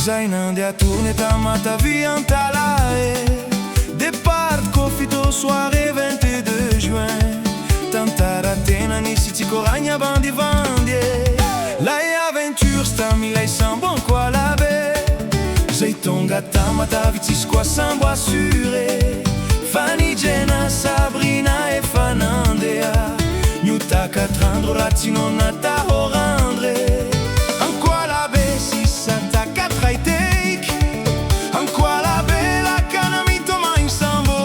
Zainande a tourné ta mata via Antalae. Départ confito soirée 22 juin. Tantara tena nisi ticoragna bandi vandie. Lei avventure sta mi lei san bon qua la be. Zeitonga ta mata vitis qua san bo assuré. Fanny Jenna, Sabrina e Fanandea. Nuta catrandro ratino nata orandre. Anqua la be si sata catrai take. Anqua la be la cana mi toma in sambo.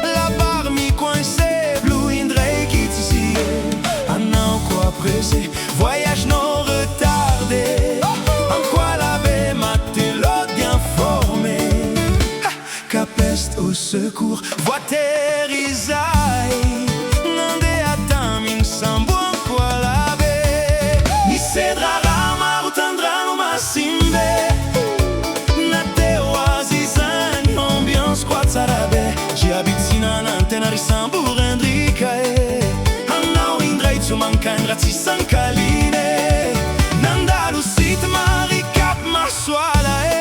La bar mi coincé, blue indre qui t'ici. Anna quoi pressé, voyage non retardé. Anqua la be matelot bien formé. Capeste au secours, voiterisaï. Nande atam in sambo anqua la be. Ni cedra rama rutandrano massimbe. Nate oasizani ambiance qua zarabe. Ci abitsina l'antena risambu rendricae. Annau indrai zu mancan razzi sancaline. Nandalu sit maricap marsuala e.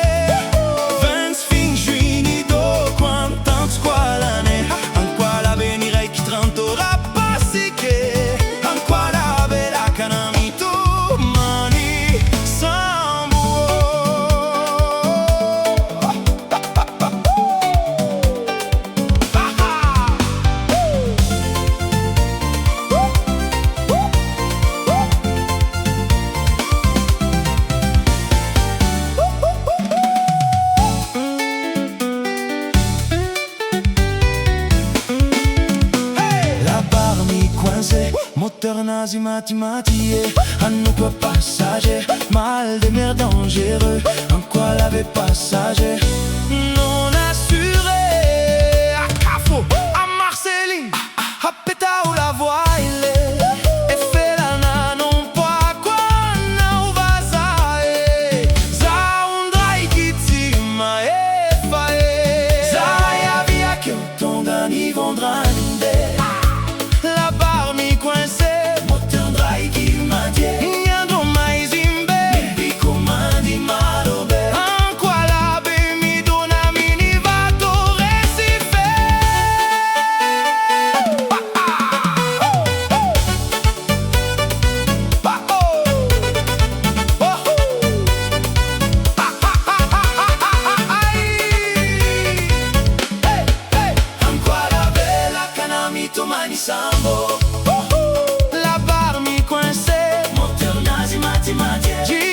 Moteur nazi matematie, hanno quoi passager, mal de mer dangereux, en quoi l'avait passager, non assuré, à Cafo, à Marceline, à Péta ou la voile, et fait la na non pas quoi na ou vazae, za undrai kiti ma e fae, za ya via che tongani vondrane. Sambo, la barre mi coincé, moteur nazi matematie.